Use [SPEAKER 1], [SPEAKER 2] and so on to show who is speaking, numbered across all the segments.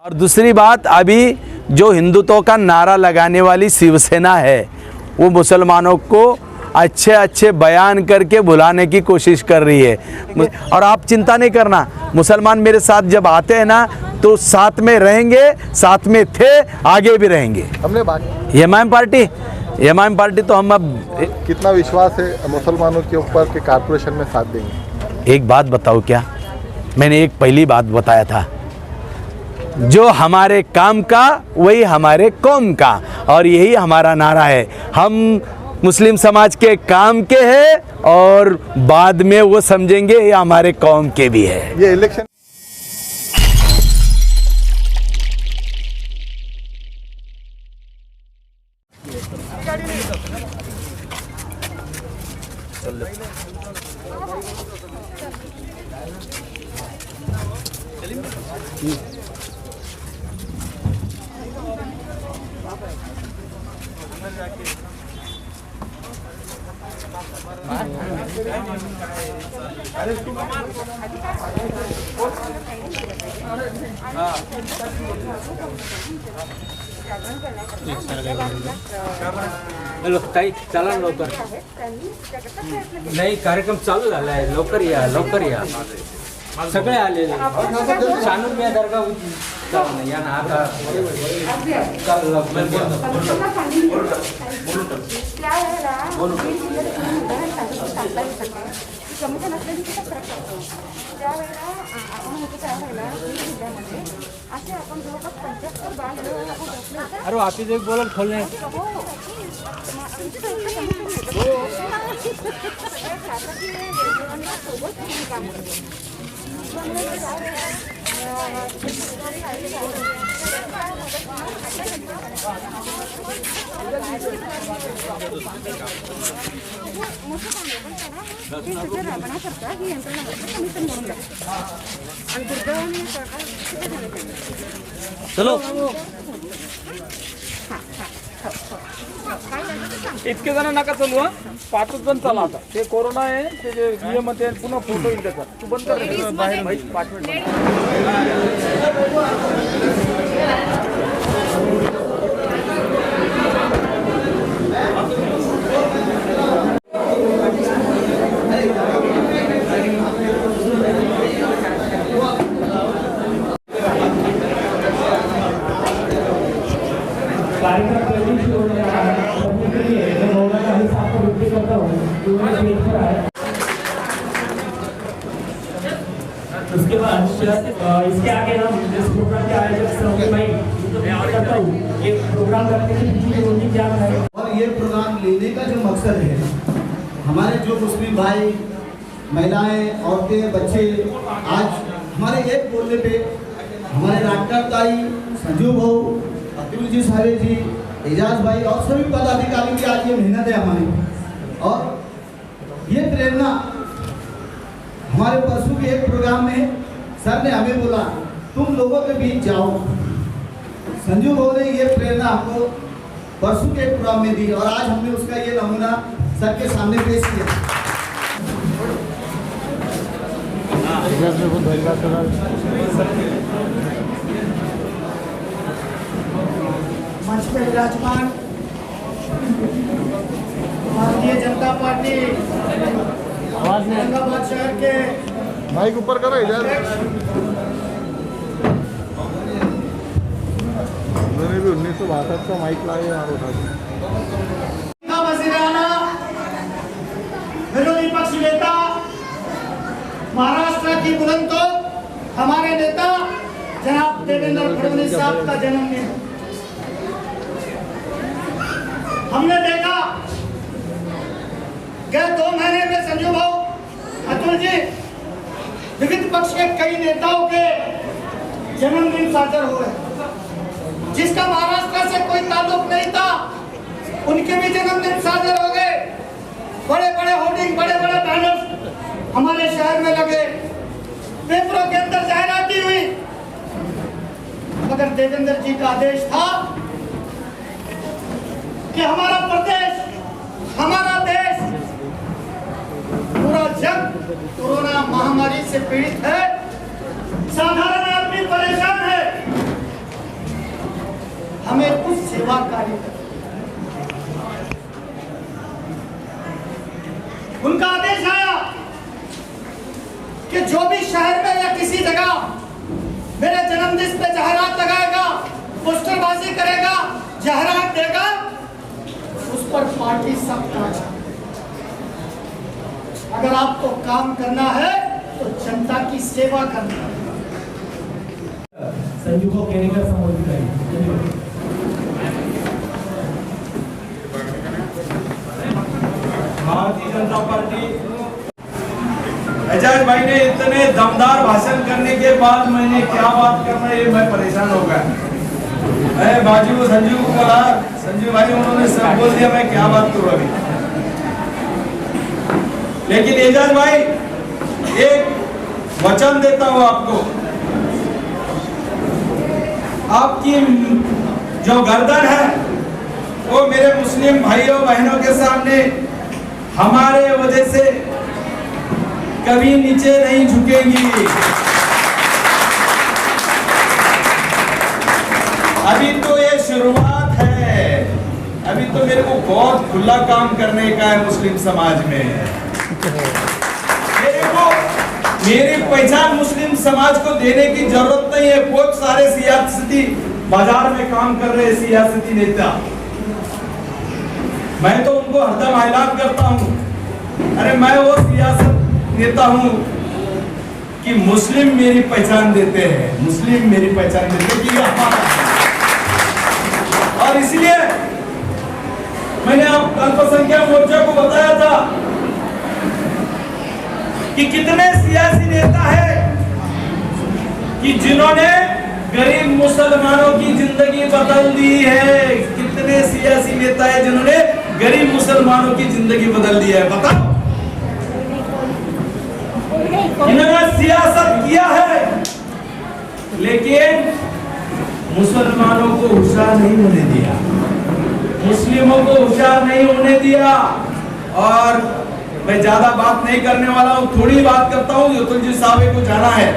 [SPEAKER 1] और दूसरी बात, अभी जो हिंदुत्व का नारा लगाने वाली शिवसेना है वो मुसलमानों को अच्छे अच्छे बयान करके भुलाने की कोशिश कर रही है। और आप चिंता नहीं करना, मुसलमान मेरे साथ जब आते हैं ना तो साथ में रहेंगे, साथ में थे, आगे भी रहेंगे।
[SPEAKER 2] हमने बात
[SPEAKER 1] एमआईएम पार्टी तो हम अब
[SPEAKER 2] कितना विश्वास है मुसलमानों के ऊपर कि कारपोरेशन में साथ देंगे?
[SPEAKER 1] एक बात बताओ, क्या मैंने एक पहली बात बताया था, जो हमारे काम का वही हमारे कौम का, और यही हमारा नारा है। हम मुस्लिम समाज के काम के हैं और बाद में वो समझेंगे ये हमारे कौम के भी है।
[SPEAKER 2] ये इलेक्शन
[SPEAKER 3] ताई चला लवकर. नाही कार्यक्रम चालू झाला आहे, लवकर या लवकर या. सगळे आलेले शानूर दर्गा या ना आता अरे ऑफिस एक बोलत खोलणे चलो
[SPEAKER 4] इतके जण नका चालू हा, 5 जण चला आता. ते कोरोना आहे, ते जे नियम ते पुन्हा फोटो येईल त्याचा. तू बंद कर बाहेर 5 मिनिट.
[SPEAKER 5] उसके बाद इसके आगे हम इस प्रोग्राम के आयोजक सरोगे भाई करता हूँ ये प्रोग्राम करने की पीछे क्या है।
[SPEAKER 6] और ये प्रोग्राम लेने का जो मकसद है, हमारे जो मुस्लिम भाई, महिलाएं, औरतें, बच्चे आज हमारे एक बोलने पे हमारे राठकर ताई, संजू भाऊ, अतुल जी, सारे जी, एजाज भाई और सभी पदाधिकारी की आज ये मेहनत है हमारी। और ये प्रेरणा हमारे परसों के एक प्रोग्राम में सर ने हमें बोला तुम लोगों के बीच जाओ। संजू भाऊ ने ये प्रेरणा हमको परसों के एक प्रोग्राम में दी और आज हमने उसका ये नमूना सर के सामने पेश किया।
[SPEAKER 5] मंच पे विराजमान भारतीय जनता पार्टी औरंगाबाद शहर के
[SPEAKER 2] माइक ऊपर करो इधर। उन्होंने भी 1962 का माइक लाए और उठा दिया।
[SPEAKER 5] वज़ीर-ए-आला, विरोधी पक्ष नेता, महाराष्ट्र की बुलंद तो हमारे नेता जनाब देवेंद्र फडणवीस साहब का जन्मदिन। हमने देखा गए 2 महीने में संजू भाऊ, अतुल जी, विविध पक्ष के कई नेताओं के जन्मदिन साझर हुए, जिसका महाराष्ट्र से कोई ताल्लुक नहीं था, उनके भी जन्मदिन साझर हो गए। बड़े बड़े होर्डिंग, बड़े बड़े बैनर्स हमारे शहर में लगे, पेपरों के अंदर जाहिराती हुई, मगर देवेंद्र जी का आदेश था कि हमारा प्रदेश, हमारा देश, पूरा जग कोरोना महामारी से पीड़ित है। साधारण आदमी परेशान है, सेवा कार्य कर। उनका आदेश आया कि जो भी शहर में या किसी जगह मेरे जन्मदिन पे जाहिरात लगाएगा, पोस्टरबाजी करेगा, जाहिरात देगा, उस पर पार्टी सख्त कार्रवाई। अगर आपको काम करना है तो जनता की सेवा करना है।
[SPEAKER 6] संजू को कहने का संबोधित करें।
[SPEAKER 1] भारतीय जनता पार्टी एजाज भाई ने इतने दमदार भाषण करने के बाद मैंने क्या बात करना है, मैं परेशान हो गया। मैं बाजू संजू को बोला, संजू भाई उन्होंने सब बोल दिया, मैं क्या बात करूं अभी। लेकिन एजाज भाई एक वचन देता हूं आपको, आपकी जो गर्दन है वो मेरे मुस्लिम भाइयों बहनों के सामने हमारे वजह से कभी नीचे नहीं झुकेगी। अभी तो ये शुरुआत है, अभी तो मेरे को बहुत खुला काम करने का है मुस्लिम समाज में। मेरे को मेरी पहचान मुस्लिम समाज को देने की जरूरत नहीं है। बहुत सारे सियासती बाजार में काम कर रहे सियासती नेता, मैं तो उनको हरदम ऐलान करता हूं, अरे मैं वो सियासत नेता हूं कि मुस्लिम मेरी पहचान देते हैं, मुस्लिम मेरी पहचान देते कि हमारा। और इसलिए मैंने आप अल्पसंख्यक मोर्चा को बताया था कि कितने सियासी नेता हैं कि जिन्होंने गरीब मुसलमानों की जिंदगी बदल दी है। कितने सियासी नेता हैं जिन्होंने गरीब मुसलमानों की जिंदगी बदल दी है, बताओ। इन्होंने सियासत किया है लेकिन मुसलमानों को होशियार नहीं होने दिया, मुस्लिमों को होशियार नहीं होने दिया। और मैं ज्यादा बात नहीं करने वाला हूं, थोड़ी बात करता हूं। युतुल जी साहब को जाना है,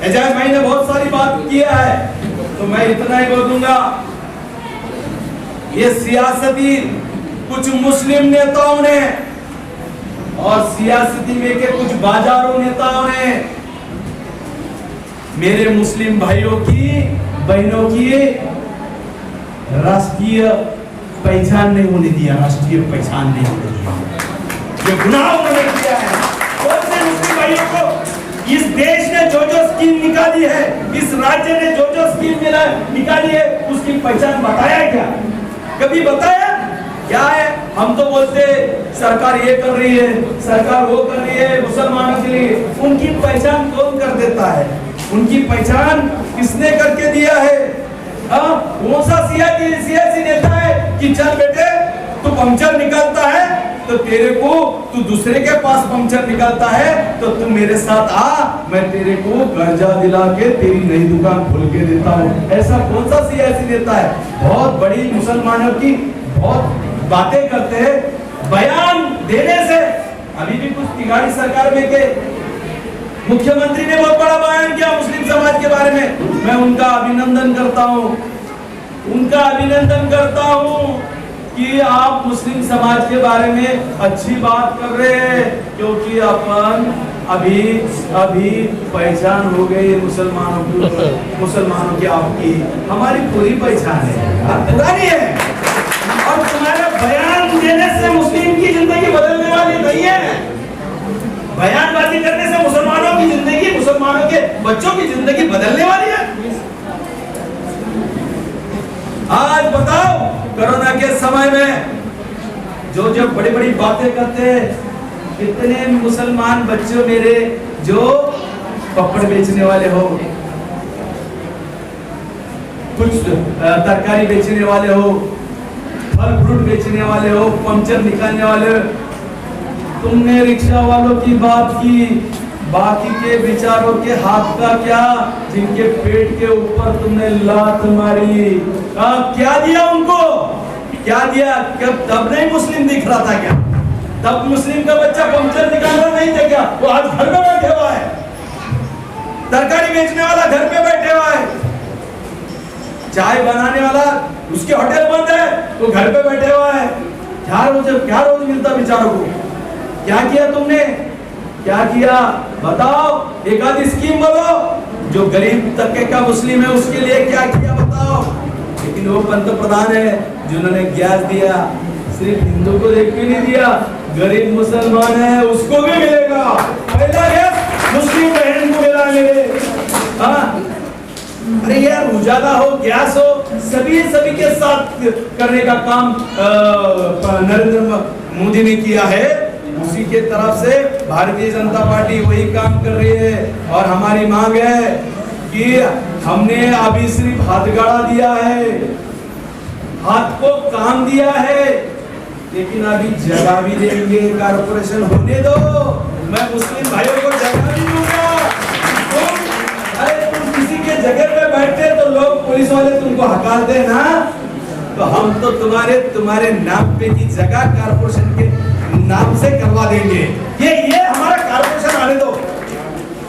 [SPEAKER 1] एजाज भाई ने बहुत सारी बात किया है, तो मैं इतना ही बोलूंगा। ये सियासती कुछ मुस्लिम नेताओं ने और सियासती में के कुछ बाजारों नेताओं ने मेरे मुस्लिम भाइयों की बहनों की राष्ट्रीय पहचान नहीं होने दिया, राष्ट्रीय पहचान नहीं होने दिया। ये गुनाह उन्होंने किया है। कौन से मुस्लिम भाइयों को इस देश ने जो जो स्कीम निकाली है, इस राज्य ने जो जो स्कीम निकाली है, उसकी पहचान बताया क्या? कभी बताया क्या है? हम तो बोलते सरकार ये कर रही है, सरकार वो कर रही है मुसलमानों के लिए। उनकी पहचान कौन कर देता है? उनकी पहचान किसने करके दिया है? कौन सा सियासी नेता है कि चल बेटे तू पंक्चर निकालता है तो तेरे को, तू दूसरे के पास पंक्चर निकालता है तो तू मेरे साथ आ, मैं तेरे को कर्जा दिला के तेरी नई दुकान खोल के देता हूँ। ऐसा कौन सा सियासी नेता है? बहुत बड़ी मुसलमानों की बहुत बातें करते हैं, बयान देने से। अभी भी कुछ तिगाड़ी सरकार में के मुख्यमंत्री ने बहुत बड़ा बयान किया मुस्लिम समाज के बारे में, मैं उनका अभिनंदन करता हूँ, उनका अभिनंदन करता हूँ कि आप मुस्लिम समाज के बारे में अच्छी बात कर रहे हैं, क्योंकि अपन अभी पहचान हो गई मुसलमानों की आपकी, हमारी पूरी पहचान है, पुरानी है। और तुम्हारे बयान देने से मुस्लिम की जिंदगी बदलने वाली नहीं है। बयानबाजी करने से मुसलमानों की जिंदगी, मुसलमानों के बच्चों की जिंदगी बदलने वाली है। आज बताओ कोरोना के समय में जो बड़ी बड़ी बातें करते हैं, कितने मुसलमान बच्चों मेरे जो पापड़ बेचने वाले हो, कुछ तरकारी बेचने वाले हो, फल फ्रूट बेचने वाले हो, पंक्चर निकालने वाले हो, तुमने रिक्शा वालों की बात की, बाकी के बेचारों के हाथ का क्या, जिनके पेट के ऊपर तुमने लात मारी, क्या दिया उनको? क्या दिया? कब तब नहीं मुस्लिम दिख रहा था क्या? तब मुस्लिम का बच्चा पंक्चर निकाल रहा नहीं था क्या? वो आज घर में बैठे हुआ है, तरकारी बेचने वाला घर पे बैठे हुआ है। चाय बनाने वाला उसके होटल बंद है, वो घर पे बैठे हुआ है। क्या रोज मिलता बेचारों को? क्या किया तुमने? क्या किया बताओ? एक आधी स्कीम बोलो जो गरीब तबके का मुस्लिम है उसके लिए क्या किया बताओ। लेकिन वो पंतप्रधान है जिन्होंने गैस दिया, सिर्फ हिंदू को देख के नहीं दिया, गरीब मुसलमान है उसको भी मिलेगा। पहला गैस मुस्लिम बहन को मिला मेरे। हाँ अरे यार उजाला हो, गैस हो, सभी के साथ करने का काम नरेंद्र मोदी ने किया है। उसी के तरफ से भारतीय जनता पार्टी वही काम कर रही है। और हमारी मांग है कि हमने अभी सिर्फ हाथगाड़ा दिया है, हाथ को काम दिया है, लेकिन अभी जगह भी देंगे। कारपोरेशन होने दो, मैं मुस्लिम भाइयों को जगह भी दूंगा। तुम किसी के जगह पे बैठते तो लोग पुलिस वाले तुमको हकालते ना, तो हम तो तुम्हारे नाम पे की जगह कारपोरेशन के नाम से करवा देंगे। ये हमारा कारपोरेशन आने दो।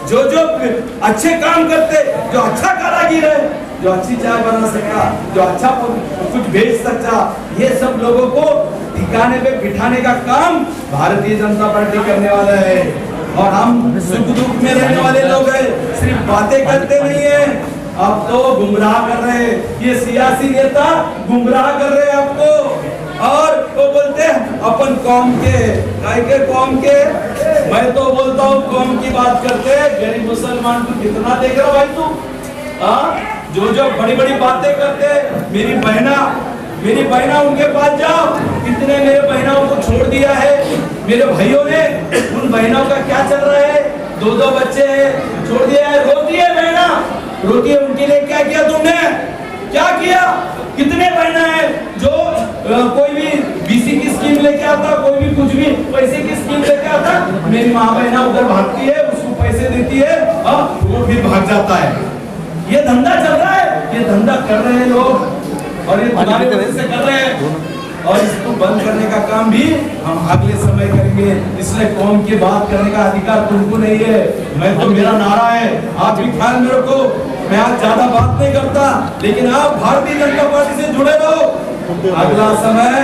[SPEAKER 1] जो अच्छे काम करते, जो अच्छा कारागिर है, जो अच्छी चाय बना सकता, जो अच्छा कुछ बेच सकता, ये सब लोगों को ठिकाने पे बिठाने का काम भारतीय जनता पार्टी करने वाला है। और हम सुख दुख में रहने वाले लोग हैं, सिर्फ बातें करते नहीं है। अब तो गुमराह कर रहे हैं, ये सियासी नेता गुमराह कर रहे हैं आपको। और वो बोलते हैं अपन कौम के, मैं तो बोलता हूँ कौम की बात करते हैं। गरीब मुसलमान को कितना देख रहा भाई तू? जो बड़ी बातें करते। मेरी बहना उनके पास जाओ, कितने मेरे बहनों को छोड़ दिया है मेरे भाइयों ने। उन बहनों का क्या चल रहा है? 2 बच्चे हैं, छोड़ दिया है, रोती है बहना, रोती है। उनके लिए क्या किया तुमने? क्या किया? कितने बहना है जो कोई भी बीसी की स्कीम लेके आता, कोई भी कुछ भी पैसे की स्कीम लेके आता, मेरी माँ बहना उधर भागती है, उसको पैसे देती है, वो फिर भाग जाता है। ये धंधा चल रहा है, ये धंधा कर रहे हैं लोग, और ये तुम्हारी वजह से कर रहे हैं। और इसको बंद करने का काम भी हम अगले समय करेंगे। इसलिए कौम की बात करने का अधिकार तुमको नहीं है। मैं तो, मेरा नारा है, आप भी ख्याल में रखो। मैं आज ज्यादा बात नहीं करता, लेकिन आप भारतीय जनता पार्टी से जुड़े रहो। अगला समय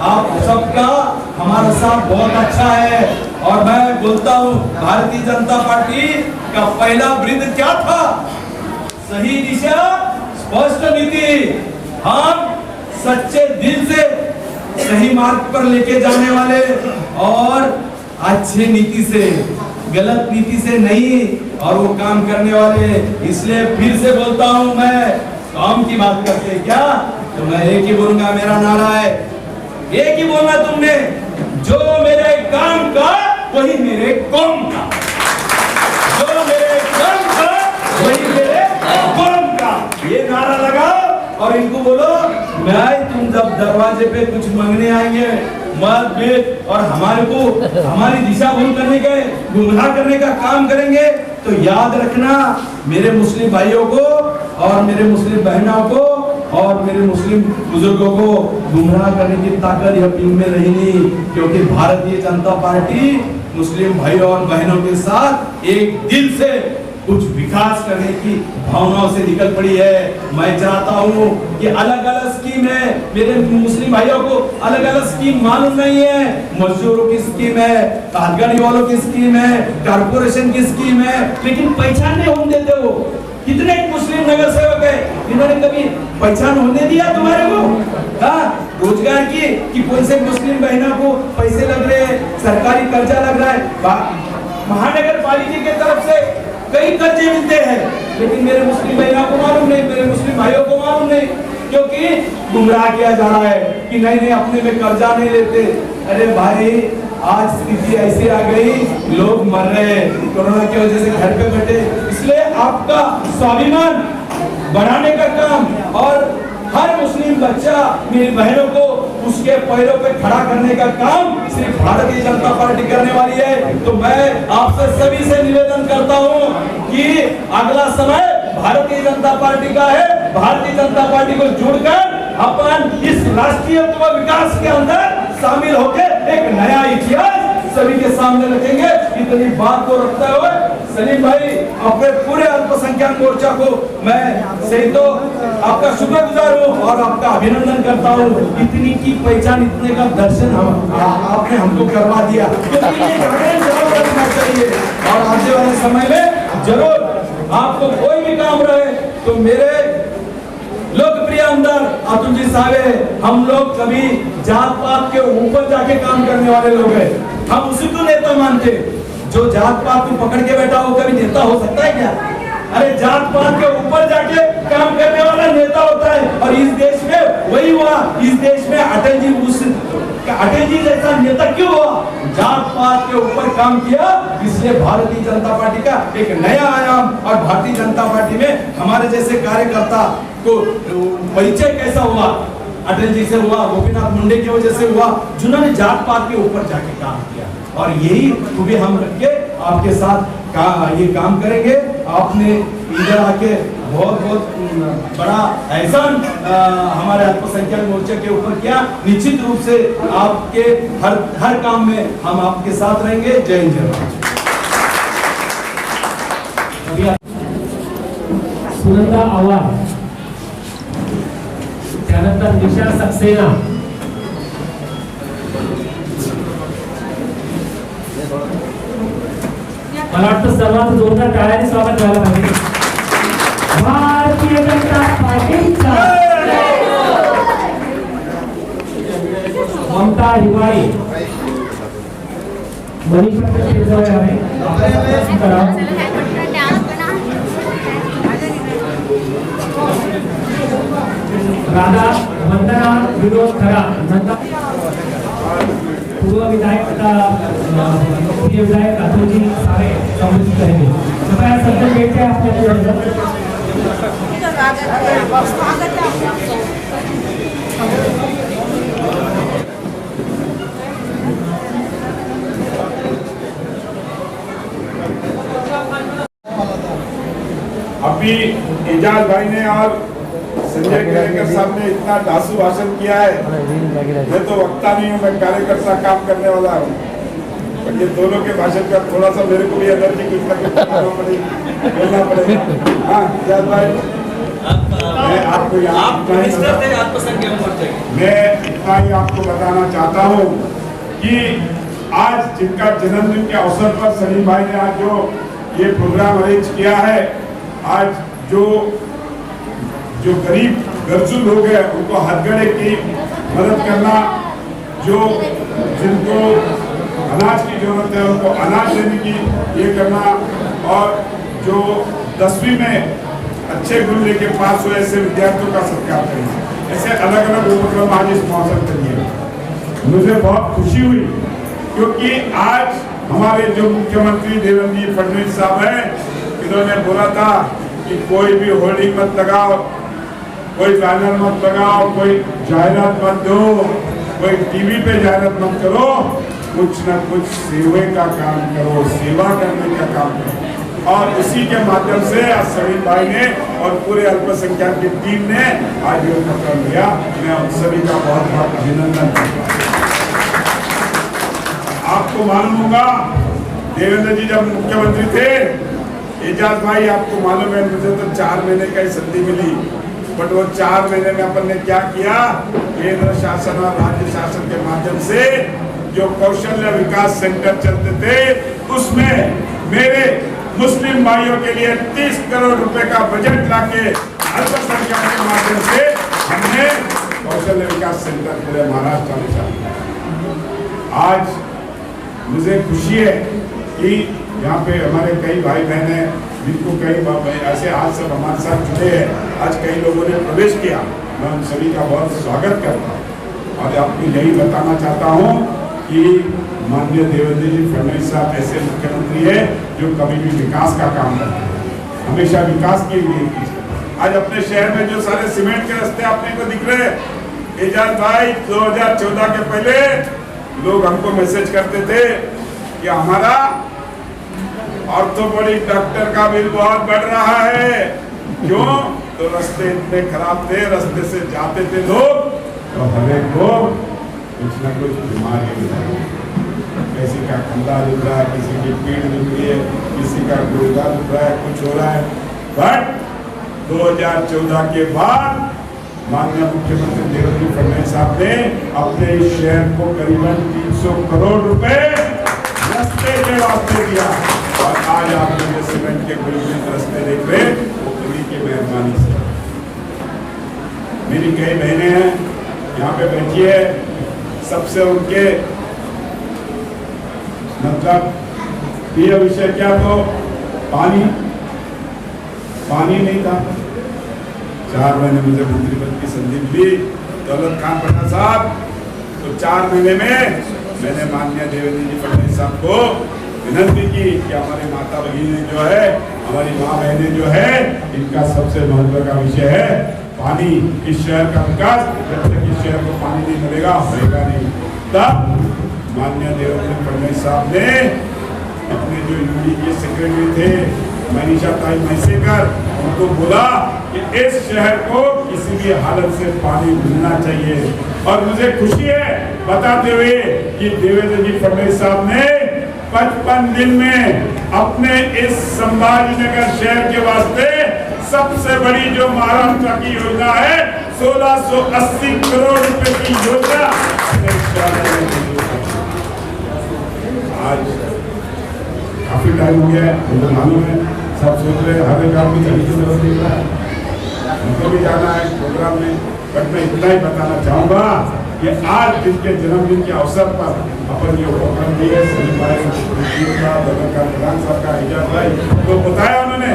[SPEAKER 1] आप सबका हमारा साथ बहुत अच्छा है। और मैं बोलता हूँ भारतीय जनता पार्टी का पहला वृत्त क्या था? सही दिशा, स्पष्ट नीति। हम सच्चे दिल से सही मार्ग पर लेके जाने वाले और अच्छे नीति से, गलत नीति से नहीं, और वो काम करने वाले। इसलिए फिर से बोलता हूं, मैं काम की बात करते क्या तो मैं एक ही बोलूंगा, मेरा नारा है एक ही बोलना तुमने, जो मेरे काम का वही मेरे कौम का, जो मेरे काम का वही मेरे कौम का। ये नारा लगाओ और इनको बोलो, मैं तुम जब दरवाजे पे कुछ मांगने आएंगे मत बेच और हमारी दिशा भूल करने के, गुमराह करने का काम करेंगे, तो याद रखना मेरे मुस्लिम भाइयों को और मेरे मुस्लिम बहनों को और मेरे मुस्लिम बुजुर्गों को गुमराह करने की ताकत यह टीम में नहीं। क्योंकि भारतीय जनता पार्टी मुस्लिम भाइयों और बहनों के साथ एक दिल से कुछ विकास करने की भावनाओं से निकल पड़ी है। मैं चाहता हूँ कि अलग अलग स्कीम है, मेरे मुस्लिम भाइयों को अलग अलग स्कीम मालूम नहीं है। मजदूरों की स्कीम है, कारीगरी वालों की स्कीम है, कारपोरेशन की स्कीम है, लेकिन पहचान नहीं होने देते। वो कितने मुस्लिम नगर सेवक है, इन्होंने कभी पहचान होने दिया तुम्हारे को? रोजगार की कि कौन से मुस्लिम बहनों को पैसे लग रहे हैं, सरकारी कर्जा लग रहा है, महानगर पालिका की तरफ से कई कर्जे मिलते हैं, लेकिन मेरे मुस्लिम बहनों को मालूम नहीं, मेरे मुस्लिम भाइयों को मालूम नहीं, क्योंकि गुमराह किया जा रहा है कि नहीं अपने में कर्जा नहीं लेते। अरे भाई, आज स्थिति ऐसी आ गई, लोग मर रहे हैं कोरोना की वजह से घर पे बैठे। इसलिए आपका स्वाभिमान बढ़ाने का काम और हर मुस्लिम बच्चा, मेरी बहनों को उसके पैरों पे खड़ा करने का काम सिर्फ भारतीय जनता पार्टी करने वाली है। तो मैं आपसे सभी से निवेदन करता हूं कि अगला समय भारतीय जनता पार्टी का है। भारतीय जनता पार्टी को जुड़कर अपन इस राष्ट्रीयत्व विकास के अंदर शामिल होकर एक नया इतिहास सभी के सामने रखेंगे। इतनी बात को रखते हुए
[SPEAKER 7] सलीम भाई अपने पूरे अल्पसंख्यक मोर्चा को मैं सही तो आपका शुक्रगुजार हूँ और आपका अभिनंदन करता हूँ। इतनी की पहचान, इतने का दर्शन आपने हमको करवा दिया, तो जरूर रखना चाहिए। और आने वाले समय में जरूर आपको कोई भी काम रहे तो मेरे लोकप्रिय आमदार अतुल जी साहब है। हम लोग कभी जात पात के ऊपर जाके काम करने वाले लोग हैं। हम उसी को नेता मानते। जो जात पात को पकड़ के बैठा हो कभी नेता हो सकता है क्या? अरे जात पात के ऊपर जाके काम करने वाला नेता होता है। और इस देश में वही हुआ। इस देश में अटल जी जैसा नेता क्यों हुआ? जात पात के ऊपर काम किया, इसलिए भारतीय जनता पार्टी का एक नया आयाम। और भारतीय जनता पार्टी में हमारे जैसे कार्यकर्ता को परिचय कैसा हुआ? अटल जी से हुआ, गोपीनाथ मुंडे की वजह से हुआ, जिन्होंने जात पात के ऊपर जाके काम किया। और यही खूबी हम करके आपके साथ ये काम करेंगे। आपने इधर आके बहुत बहुत बड़ा एहसान हमारे अल्पसंख्यक मोर्चे के ऊपर किया। निश्चित रूप से आपके हर काम में हम आपके साथ रहेंगे। जय हिंद जय भारत।
[SPEAKER 8] सुनंदा आव्हाड, त्यानंतर निशा सक्सेना, मला वाटतं सर्वात जोरदार टाळ्यांनी स्वागत व्हायला पाहिजे। भारतीय जनता पार्टीचा ममता हिवाळी, मणिपत्र जवळ आहे, आपण करा। राधा वंदना विनोद खरा, पूर्व विधायक लोकप्रिय विधायक अतुल जी सारे संबोधित करेंगे। कृपया सज्जन बैठे आपल्या
[SPEAKER 2] अभी एजाज भाई ने और संजय केरकर साहब ने इतना धांसू भाषण किया है। मैं तो वक्ता नहीं हूँ, मैं कार्यकर्ता काम करने वाला हूँ। और ये दोनों के भाषण का थोड़ा सा मेरे को भी एनर्जी कुछ ना कुछ बोलना पड़ेगा। हाँ एजाज भाई, मैं आपको मैं इतना ही आपको बताना चाहता हूँ कि आज जिनका जन्मदिन के अवसर पर सलीम भाई ने आज जो ये प्रोग्राम अरेंज किया है, आज जो गरीब गरजू लोग हैं उनको हथकड़े की मदद करना, जो जिनको अनाज की जरूरत है उनको अनाज देने की ये करना, और जो 10वीं में अच्छे गुण लेके पास हुए ऐसे विद्यार्थियों का सत्कार करना, ऐसे अलग अलग उपक्रम आज इस मौसम के लिए मुझे बहुत खुशी हुई। क्योंकि आज हमारे जो मुख्यमंत्री देवेंद्र फडणवीस साहब हैं, इन्होंने बोला था कि कोई भी होर्डिंग मत लगाओ, कोई बैनर मत लगाओ, कोई जाहिरात मत दो, कोई टीवी पे जाहिरात मत करो, कुछ न कुछ सेवा का काम करो, सेवा करने का काम करो। और उसी के माध्यम से आज सलीम भाई ने और पूरे अल्पसंख्यक की टीम ने आज ये उपक्रम लिया। मैं उन सभी का बहुत बहुत अभिनंदन करता हूँ। आपको मालूम होगा देवेंद्र जी जब मुख्यमंत्री थे, एजाज भाई आपको मालूम है मुझे तो 4 महीने का ही संधि मिली, बट वो 4 महीने में अपन ने क्या किया, केंद्र शासन और राज्य शासन के माध्यम से जो कौशल्य विकास सेंटर चलते थे उसमें मेरे मुस्लिम भाइयों के लिए 30 करोड़ रुपए का बजट लाके अल्पसंख्यक के माध्यम से हमने कौशल्य विकास सेंटर पूरे महाराष्ट्र में चालू किया। आज मुझे खुशी है कि यहाँ पे हमारे कई भाई बहन हैं जिनको कई ऐसे आज सब हमारे साथ जुड़े हैं। आज कई लोगों ने प्रवेश किया, मैं उन सभी का बहुत स्वागत करता हूँ। और आपको यही बताना चाहता हूँ कि माननीय देवेंद्र जी फडणवीस साहब ऐसे मुख्यमंत्री है जो कभी भी विकास का काम करते हैं, हमेशा विकास के लिए। आज अपने शहर में जो सारे सीमेंट के रास्ते आपने को दिख रहे, एजाज भाई 2014 के पहले लोग हमको मैसेज करते थे कि हमारा ऑर्थोपेडिक डॉक्टर का बिल बहुत बढ़ रहा है। क्यों? तो रास्ते इतने खराब थे, रास्ते से जाते थे लोग तो हमें को कुछ न कुछ बीमारी किसी का कंधा दुख रहा है, किसी की पीठ दुख रही है, किसी का गुर्दा दुख रहा है, कुछ हो रहा है। बट 2014 के बाद माननीय मुख्यमंत्री देवेंद्र फडणवीस साहब ने अपने इस शहर को करीबन 300 करोड़ रुपए रास्ते के वास्ते दिया और आज आप जो सीमेंट के गुलबिंद रास्ते देख रहे वो उन्हीं की मेहरबानी से। मेरी कई बहनें हैं यहाँ पे बैठी है, सबसे उनके मतलब प्रिय विषय क्या तो पानी नहीं था। 4 महीने मुझे मंत्री पद की संधि मिली दौलत खान पटना साहब, तो 4 महीने में मैंने माननीय देवेंद्र जी फडणवीस साहब को विनती की कि हमारी माता बहनें जो है, हमारी माँ बहनें जो है, इनका सबसे महत्व का विषय है पानी। इस शहर का विकास जब तक इस शहर को पानी नहीं मिलेगा होगा नहीं। तब माननीय देवेंद्र फडणवीस साहब ने अपने जो यूडी के सेक्रेटरी थे मनीषा ताई मैसेकर, उनको बोला कि इस शहर को किसी भी हालत से पानी मिलना चाहिए। और मुझे खुशी है बताते हुए कि देवेंद्र जी फडणवीस साहब ने 55 दिन में अपने इस संभाजीनगर शहर के वास्ते सबसे बड़ी जो महाराष्ट्र की योजना है 1680 करोड़ रुपए की योजना आज काफी टाइम हो गया है, मुझे मालूम है सब सोच रहे हैं हर एक आदमी जल्दी से जल्दी देख रहा है, उनको भी जाना है प्रोग्राम में। बट मैं इतना ही बताना चाहूंगा कि आज इनके जन्मदिन के अवसर पर अपन ये प्रोग्राम दिए सभी भाई का प्रधान साहब का एजाज भाई तो बताया उन्होंने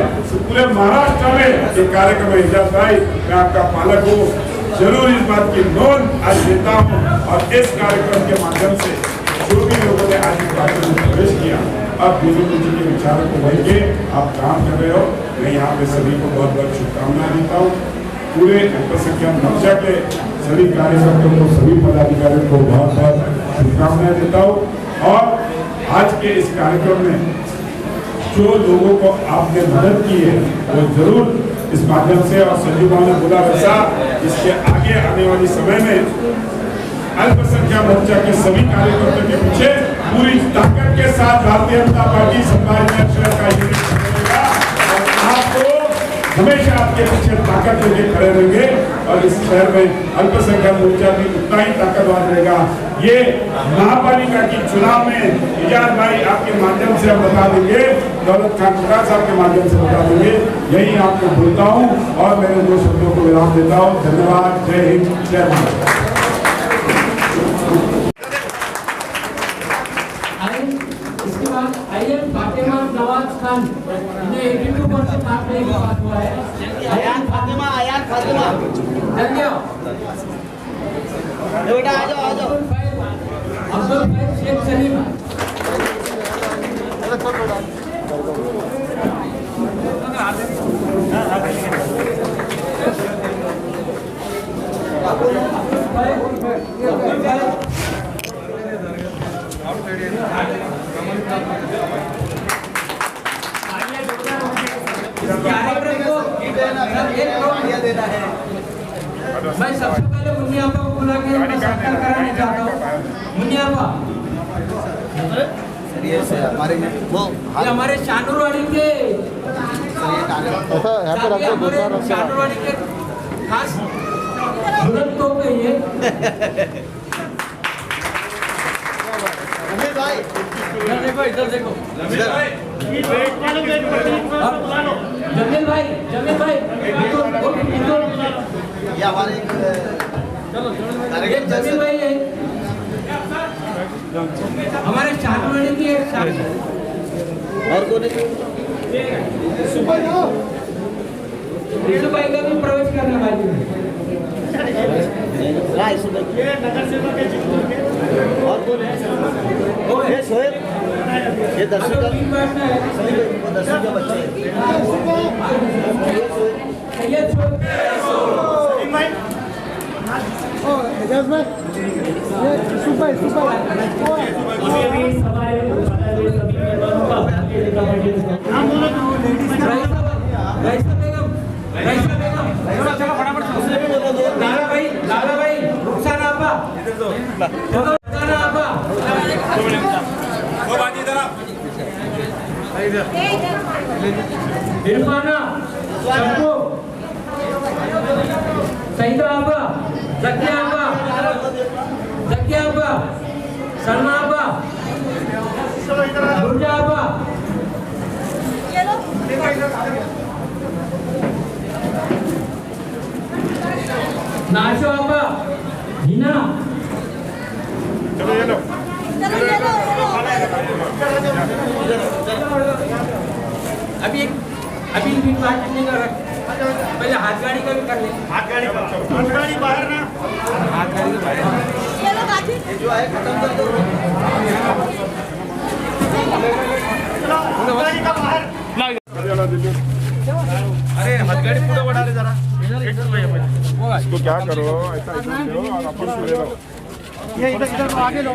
[SPEAKER 2] पूरे महाराष्ट्र में ये कार्यक्रम है। एजाज भाई मैं आपका पालक हूँ, जरूर इस बात की नोट आज लेता हूँ और इस कार्यक्रम के माध्यम से जो भी लोगों ने आज इस कार्यक्रम में प्रवेश किया, अब बुजुर्ग जी के विचारों को लेके आप काम कर रहे हो, मैं यहाँ पे सभी को बहुत बहुत शुभकामनाएं देता हूँ। पूरे अल्पसंख्यक मोर्चा के सभी कार्यकर्ताओं को, सभी पदाधिकारियों को बहुत बहुत शुभकामनाएं देता हूँ। और आज के इस कार्यक्रम में जो लोगों को आपने मदद की है वो जरूर इस माध्यम से, और संजीव भाव ने बोला वैसा इसके आगे आने वाले समय में अल्पसंख्यक मोर्चा के सभी कार्यकर्ताओं के पीछे पूरी ताकत के साथ भारतीय जनता पार्टी संभाजीनगर शहर का यूनिट करेगा और आपको हमेशा आपके पीछे ताकत लेके खड़े रहेंगे और इस शहर में अल्पसंख्यक मोर्चा भी उतना ही ताकतवर रहेगा। ये महापालिका की चुनाव में एजाज भाई आपके माध्यम से हम बता देंगे, दौलत खान पटना साहब के माध्यम से बता देंगे। यही आपको बोलता हूँ और मेरे 2 शब्दों को विराम देता हूँ। धन्यवाद। जय हिंद, जय भारत।
[SPEAKER 8] फातिमा नवाज खान ने 82% मार्क लेके पास हुआ है।
[SPEAKER 5] आयान फातिमा
[SPEAKER 8] जल्दी आओ
[SPEAKER 5] बेटा, आ जाओ
[SPEAKER 8] अब्दुल फैज शेख सलीम। मैं सबसे पहले मुनियापा को बुला के सत्कार कराने चाहता हूँ। मुनियापा ये हमारे शानूरवाड़ी के शानूरवाड़ी के खास बुलंद तो ये देखो, इधर देखो जमील भाई
[SPEAKER 6] ये हमारे
[SPEAKER 8] ये जमील भाई है हमारे शानूरवाड़ी की एक
[SPEAKER 6] और कौन
[SPEAKER 8] भाई का भी प्रवेश करने वाली है।
[SPEAKER 6] और कौन है? ये सोहेल, ये 10वीं का बच्चे
[SPEAKER 8] लाला भाई रुखसाना आपा इरफाना सबको सईदा अब्बा जकिया अब्बा सलमा अब्बा दुर्जा अब्बा नाशो अब्बा हिना अभी भी बात नहीं कर रहा, पहले हाथ गाड़ी का भी कर ले। हाथ गाड़ी बाहर ना, हाथ गाड़ी बाहर ये जो है खत्म कर दो। गाड़ी का बाहर
[SPEAKER 4] अरे हाथ गाड़ी पूरा बढ़ा रहे जरा
[SPEAKER 2] तो क्या करो ऐसा करो और अपन पूरे रहो।
[SPEAKER 5] ये इधर आगे लो।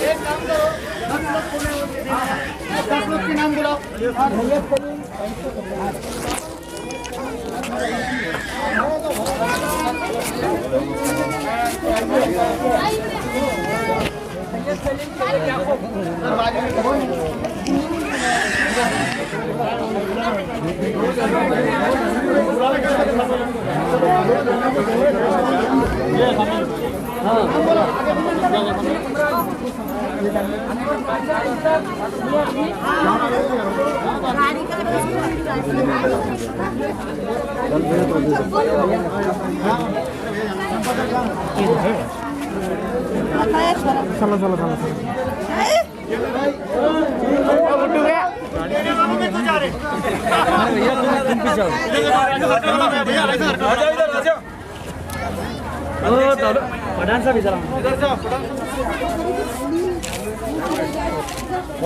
[SPEAKER 5] एक काम करो, 10 लोग के नाम बुलाओ।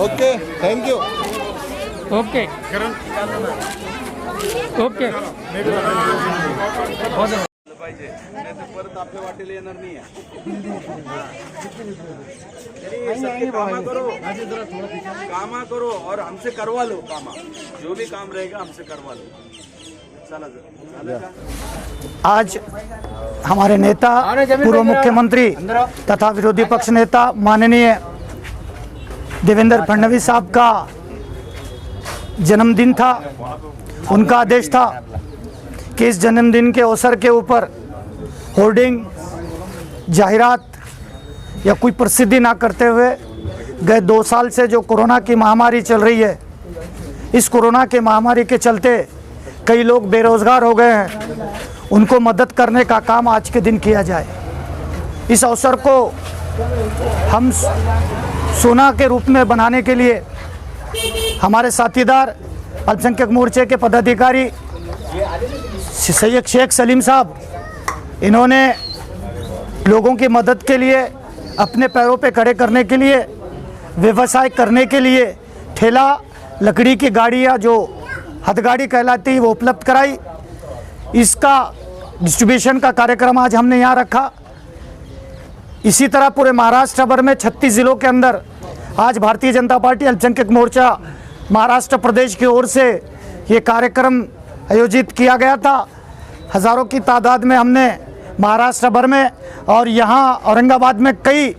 [SPEAKER 6] Okay, thank you.
[SPEAKER 8] Okay okay
[SPEAKER 1] परत आपल्या वाटेला येणार नाही कामा करो और हमसे करवा लो कामा, जो भी काम रहेगा हमसे करवा लो।
[SPEAKER 9] आज हमारे नेता पूर्व मुख्यमंत्री तथा विरोधी पक्ष नेता माननीय देवेंद्र फडणवीस साहब का जन्मदिन था। उनका आदेश था कि इस जन्मदिन के अवसर के ऊपर होर्डिंग, जाहिरात या कोई प्रसिद्धि ना करते हुए गए 2 साल से जो कोरोना की महामारी चल रही है, इस कोरोना के महामारी के चलते कई लोग बेरोजगार हो गए हैं, उनको मदद करने का काम आज के दिन किया जाए। इस अवसर को हम सोना के रूप में बनाने के लिए हमारे साथीदार अल्पसंख्यक मोर्चे के पदाधिकारी सैयद शेख सलीम साहब, इन्होंने लोगों की मदद के लिए, अपने पैरों पे खड़े करने के लिए, व्यवसाय करने के लिए ठेला, लकड़ी की गाड़ियाँ जो हथगाड़ी कहलाती है वो उपलब्ध कराई। इसका डिस्ट्रीब्यूशन का कार्यक्रम आज हमने यहाँ रखा। इसी तरह पूरे महाराष्ट्र भर में 36 ज़िलों के अंदर आज भारतीय जनता पार्टी अल्पसंख्यक मोर्चा महाराष्ट्र प्रदेश की ओर से ये कार्यक्रम आयोजित किया गया था। हज़ारों की तादाद में हमने महाराष्ट्र भर में और यहाँ औरंगाबाद में कई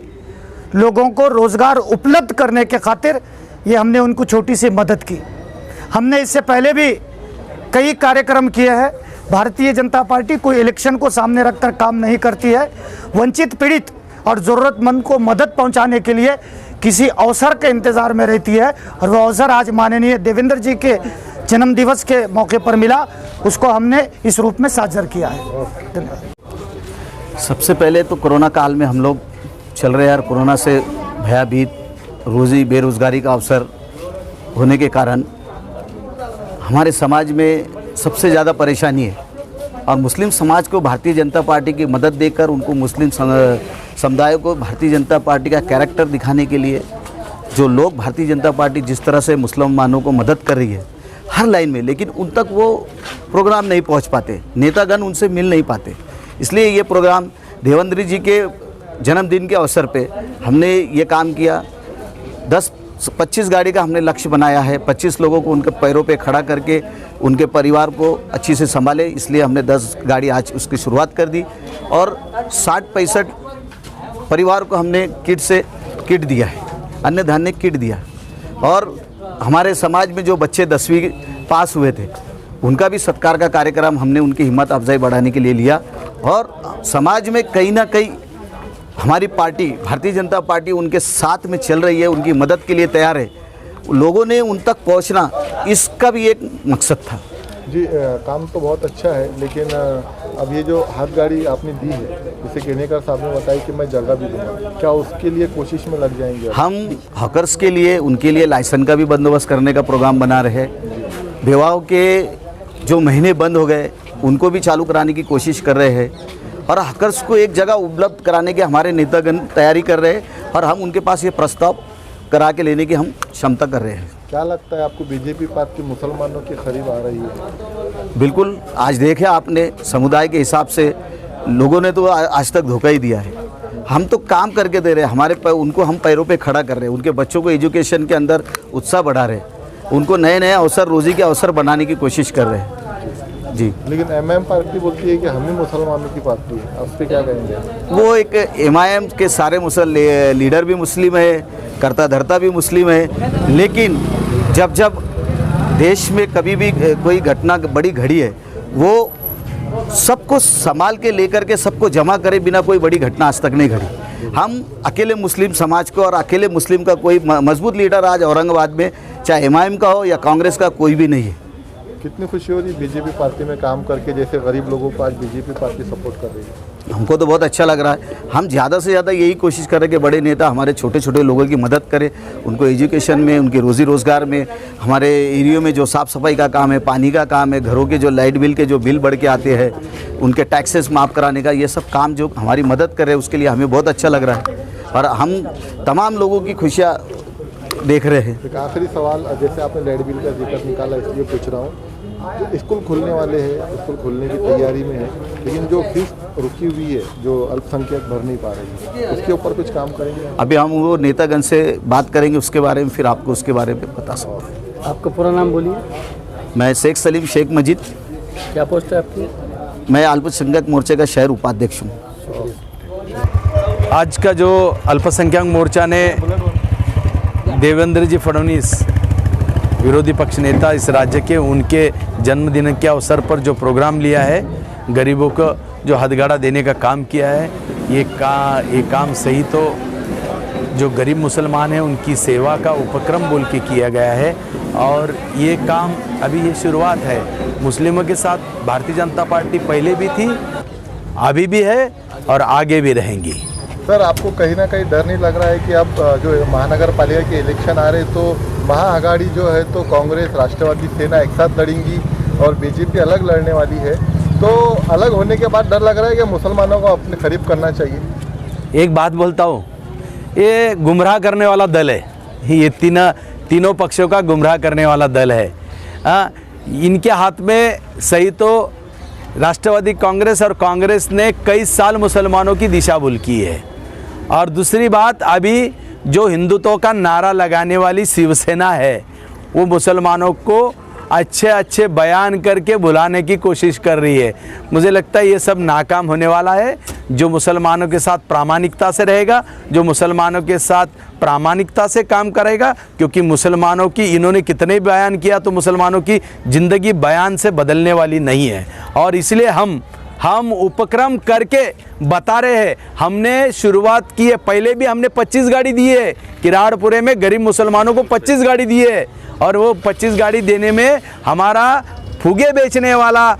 [SPEAKER 9] लोगों को रोज़गार उपलब्ध करने के खातिर ये हमने उनको छोटी सी मदद की। हमने इससे पहले भी कई कार्यक्रम किए हैं। भारतीय जनता पार्टी कोई इलेक्शन को सामने रखकर काम नहीं करती है। वंचित, पीड़ित और ज़रूरतमंद को मदद पहुंचाने के लिए किसी अवसर के इंतज़ार में रहती है, और वो अवसर आज माननीय देवेंद्र जी के जन्मदिवस के मौके पर मिला, उसको हमने इस रूप में साझा किया है। धन्यवाद।
[SPEAKER 1] सबसे पहले तो कोरोना काल में हम लोग चल रहे हैं, और कोरोना से भयभीत, रोज़ी बेरोज़गारी का अवसर होने के कारण हमारे समाज में सबसे ज़्यादा परेशानी है। और मुस्लिम समाज को भारतीय जनता पार्टी की मदद देकर, उनको मुस्लिम समुदाय को भारतीय जनता पार्टी का कैरेक्टर दिखाने के लिए जो लोग भारतीय जनता पार्टी जिस तरह से मुसलमानों को मदद कर रही है हर लाइन में, लेकिन उन तक वो प्रोग्राम नहीं पहुंच पाते, नेतागण उनसे मिल नहीं पाते। इसलिए ये प्रोग्राम देवेंद्र जी के जन्मदिन के अवसर पे हमने ये काम किया। 10-25 गाड़ी का हमने लक्ष्य बनाया है। 25 लोगों को उनके पैरों पे खड़ा करके उनके परिवार को अच्छी से संभाले, इसलिए हमने 10 गाड़ी आज उसकी शुरुआत कर दी। और 60-65
[SPEAKER 6] परिवार को हमने किट दिया है, अन्न धान्य किट दिया। और हमारे समाज में जो बच्चे 10वीं पास हुए थे उनका भी सत्कार का कार्यक्रम हमने उनकी हिम्मत अफजाई बढ़ाने के लिए लिया। और समाज में कहीं ना कहीं हमारी पार्टी भारतीय जनता पार्टी उनके साथ में चल रही है, उनकी मदद के लिए तैयार है। लोगों ने उन तक पहुंचना, इसका भी एक मकसद था।
[SPEAKER 10] जी काम तो बहुत अच्छा है, लेकिन अब ये जो हाथ गाड़ी आपने दी है, जैसे केनेकर साहब ने बताया कि मैं जगह भी दूंगा, क्या उसके लिए कोशिश में लग जाएंगे?
[SPEAKER 6] हम हॉकर्स के लिए, उनके लिए लाइसेंस का भी बंदोबस्त करने का प्रोग्राम बना रहे हैं। बेवाओं के जो महीने बंद हो गए उनको भी चालू कराने की कोशिश कर रहे हैं। और हॉकर्स को एक जगह उपलब्ध कराने के हमारे नेतागण तैयारी कर रहे हैं और हम उनके पास ये प्रस्ताव करा के लेने की हम क्षमता कर रहे हैं।
[SPEAKER 10] क्या लगता है आपको बीजेपी पार्टी मुसलमानों के करीब आ रही है?
[SPEAKER 6] बिल्कुल, आज देखे आपने समुदाय के हिसाब से लोगों ने तो आज तक धोखा ही दिया है। हम तो काम करके दे रहे हैं, उनको हम पैरों पे खड़ा कर रहे हैं, उनके बच्चों को एजुकेशन के अंदर उत्साह बढ़ा रहे हैं, उनको नए नए अवसर, रोजी के अवसर बनाने की कोशिश कर रहे हैं। जी,
[SPEAKER 10] लेकिन एमआईएम पार्टी बोलती है कि हम ही मुसलमानों की पार्टी है, उस पर क्या कहेंगे?
[SPEAKER 6] वो एक एमआईएम के सारे लीडर भी मुस्लिम है, करता धरता भी मुस्लिम है, लेकिन जब जब देश में कभी भी कोई घटना बड़ी घड़ी है, वो सबको संभाल के लेकर के सबको जमा करे बिना कोई बड़ी घटना आज तक नहीं घड़ी। हम अकेले मुस्लिम समाज को और अकेले मुस्लिम का कोई मजबूत लीडर आज औरंगाबाद में, चाहे एमआईएम का हो या कांग्रेस का, कोई भी नहीं है।
[SPEAKER 10] कितनी खुशी हो रही बीजेपी पार्टी में काम करके, जैसे गरीब लोगों को आज बीजेपी पार्टी सपोर्ट कर रही है?
[SPEAKER 6] हमको तो बहुत अच्छा लग रहा है। हम ज़्यादा से ज़्यादा यही कोशिश करें कि बड़े नेता हमारे छोटे छोटे लोगों की मदद करें, उनको एजुकेशन में, उनके रोज़ी रोज़गार में, हमारे एरियो में जो साफ़ सफाई का काम है, पानी का काम है, घरों के जो लाइट बिल के जो बिल बढ़ के आते हैं उनके टैक्सेस माफ़ कराने का, ये सब काम जो हमारी मदद करे उसके लिए हमें बहुत अच्छा लग रहा है और हम तमाम लोगों की खुशियाँ देख रहे हैं।
[SPEAKER 10] एक आखिरी सवाल, जैसे आपने लाइट बिल का जिक्र निकाला इसलिए पूछ रहा हूँ, जो स्कूल खुलने वाले हैं, स्कूल खुलने की तैयारी में है, लेकिन जो फीस रुकी हुई है, जो अल्पसंख्यक भर नहीं पा रही है, उसके ऊपर कुछ काम करेंगे?
[SPEAKER 6] अभी हम वो नेतागण से बात करेंगे उसके बारे में, फिर आपको उसके बारे में बता सकते हैं।
[SPEAKER 3] आपका पूरा नाम बोलिए।
[SPEAKER 6] मैं शेख सलीम शेख मजीद।
[SPEAKER 3] क्या पोस्ट है आपकी?
[SPEAKER 6] मैं अल्पसंख्यक मोर्चे का शहर उपाध्यक्ष हूँ।
[SPEAKER 1] आज का जो अल्पसंख्यक मोर्चा ने देवेंद्र जी फडणवीस, विरोधी पक्ष नेता इस राज्य के, उनके जन्मदिन के अवसर पर जो प्रोग्राम लिया है, गरीबों को जो हथगाड़ा देने का काम किया है, ये काम सही तो जो गरीब मुसलमान हैं उनकी सेवा का उपक्रम बोल के किया गया है। और ये काम अभी ये शुरुआत है। मुस्लिमों के साथ भारतीय जनता पार्टी पहले भी थी, अभी भी है और आगे भी रहेंगी।
[SPEAKER 10] सर, आपको कहीं ना कहीं डर नहीं लग रहा है कि अब जो महानगर पालिका के इलेक्शन आ रहे तो महाआघाड़ी जो है तो कांग्रेस, राष्ट्रवादी सेना एक साथ लड़ेंगी और बीजेपी अलग लड़ने वाली है, तो अलग होने के बाद डर लग रहा है कि मुसलमानों को अपने करीब करना चाहिए?
[SPEAKER 1] एक बात बोलता हूँ, ये गुमराह करने वाला दल है, ये तीनों पक्षों का गुमराह करने वाला दल है। इनके हाथ में सही तो राष्ट्रवादी कांग्रेस और कांग्रेस ने कई साल मुसलमानों की दिशा भूल की है। और दूसरी बात, अभी जो हिंदुत्व का नारा लगाने वाली शिवसेना है वो मुसलमानों को अच्छे अच्छे बयान करके भुलाने की कोशिश कर रही है। मुझे लगता है ये सब नाकाम होने वाला है। जो मुसलमानों के साथ प्रामाणिकता से रहेगा, जो मुसलमानों के साथ प्रामाणिकता से काम करेगा, क्योंकि मुसलमानों की इन्होंने कितने बयान किया तो मुसलमानों की ज़िंदगी बयान से बदलने वाली नहीं है। और इसलिए हम उपक्रम करके बता रहे हैं। हमने शुरुआत की है, पहले भी हमने 25 गाड़ी दी है किराड़पुरे में, गरीब मुसलमानों को 25 गाड़ी दी है। और वो 25 गाड़ी देने में हमारा फुगे बेचने वाला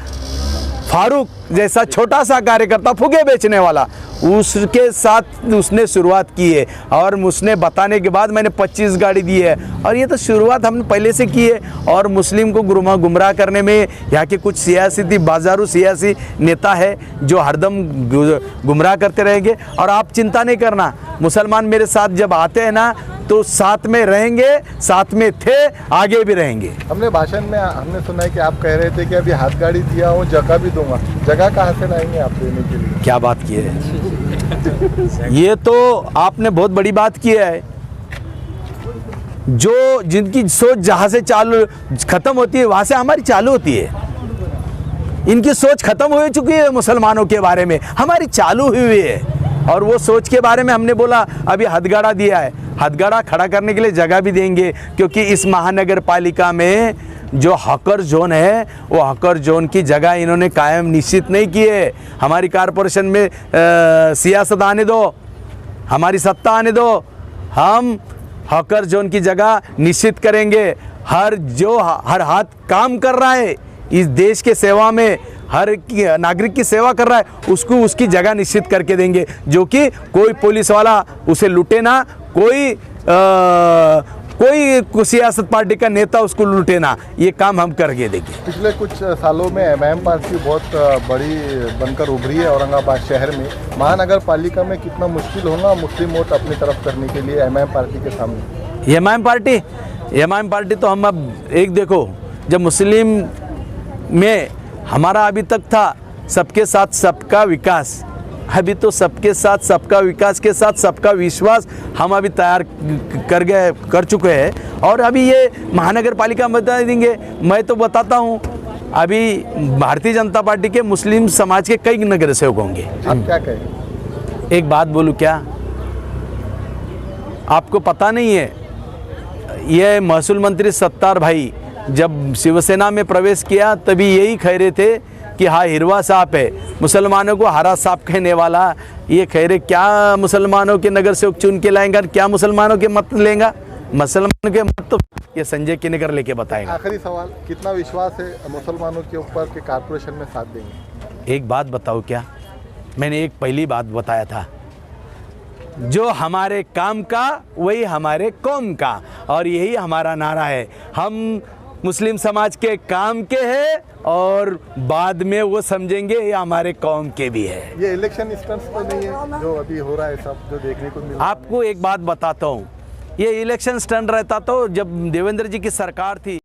[SPEAKER 1] फारूक जैसा छोटा सा कार्यकर्ता, फुगे बेचने वाला, उसके साथ उसने शुरुआत की है। और उसने बताने के बाद मैंने 25 गाड़ी दी है। और ये तो शुरुआत हमने पहले से की है। और मुस्लिम को गुमराह करने में यहाँ के कुछ सियासी बाजारू सियासी नेता है जो हरदम गुमराह करते रहेंगे। और आप चिंता नहीं करना, मुसलमान मेरे साथ जब आते हैं ना तो साथ में रहेंगे, साथ में थे, आगे भी रहेंगे।
[SPEAKER 10] हमने भाषण में हमने सुना है कि आप कह रहे थे कि अभी हाथ गाड़ी दिया हूँ, जगह भी दूंगा। जगह कहाँ से लाएंगे आप देने के लिए?
[SPEAKER 1] क्या बात की है ये तो आपने बहुत बड़ी बात की है। जो जिनकी सोच जहाँ से चालू खत्म होती है वहाँ से हमारी चालू होती है। इनकी सोच खत्म हो चुकी है मुसलमानों के बारे में, हमारी चालू हुई है। और वो सोच के बारे में हमने बोला अभी हथगड़ा दिया है, हथगड़ा खड़ा करने के लिए जगह भी देंगे, क्योंकि इस महानगर पालिका में जो हकर जोन है वो हकर जोन की जगह इन्होंने कायम निश्चित नहीं की है। हमारी कॉरपोरेशन में सियासत आने दो, हमारी सत्ता आने दो, हम हकर जोन की जगह निश्चित करेंगे। हर हाथ काम कर रहा है इस देश के सेवा में, हर नागरिक की सेवा कर रहा है, उसको उसकी जगह निश्चित करके देंगे, जो कि कोई पुलिस वाला उसे लूटे ना, कोई सियासत पार्टी का नेता उसको लूटे ना, ये काम हम करके देंगे।
[SPEAKER 10] पिछले कुछ सालों में एमआईएम पार्टी बहुत बड़ी बनकर उभरी है औरंगाबाद शहर में। महानगर पालिका में कितना मुश्किल होगा मुस्लिम वोट अपनी तरफ करने के लिए एमआईएम पार्टी के सामने?
[SPEAKER 1] एमआईएम पार्टी तो हम अब एक देखो, जब मुस्लिम में हमारा अभी तक था सबके साथ सबका विकास, अभी तो सबके साथ सबका विकास के साथ सबका विश्वास हम अभी तैयार कर चुके हैं। और अभी ये महानगर पालिका बता देंगे। मैं तो बताता हूँ अभी भारतीय जनता पार्टी के मुस्लिम समाज के कई नगर सेवक होंगे।
[SPEAKER 10] आप क्या कहें?
[SPEAKER 1] एक बात बोलूँ क्या, आपको पता नहीं है, ये महसूल मंत्री सत्तार भाई जब शिवसेना में प्रवेश किया तभी यही कह रहे थे कि हाँ हिरवा सांप है, मुसलमानों को हरा सांप कहने वाला ये कह रहे। क्या मुसलमानों के नगर सेवक चुन के लाएंगा, क्या मुसलमानों के मत लेगा? मुसलमानों के मत तो ये संजय किनेकर लेके बताएगा।
[SPEAKER 10] आखिरी सवाल, कितना विश्वास है मुसलमानों के ऊपर के कारपोरेशन में साथ देंगे?
[SPEAKER 1] एक बात बताओ क्या, मैंने एक पहली बात बताया था, जो हमारे काम का वही हमारे कौम का, और यही हमारा नारा है। हम मुस्लिम समाज के काम के हैं और बाद में वो समझेंगे ये हमारे कौम के भी है।
[SPEAKER 10] ये इलेक्शन स्टंट्स तो नहीं है जो अभी हो रहा है सब जो देखने को मिल रहा है?
[SPEAKER 1] आपको एक बात बताता हूँ, ये इलेक्शन स्टंट रहता तो जब देवेंद्र जी की सरकार थी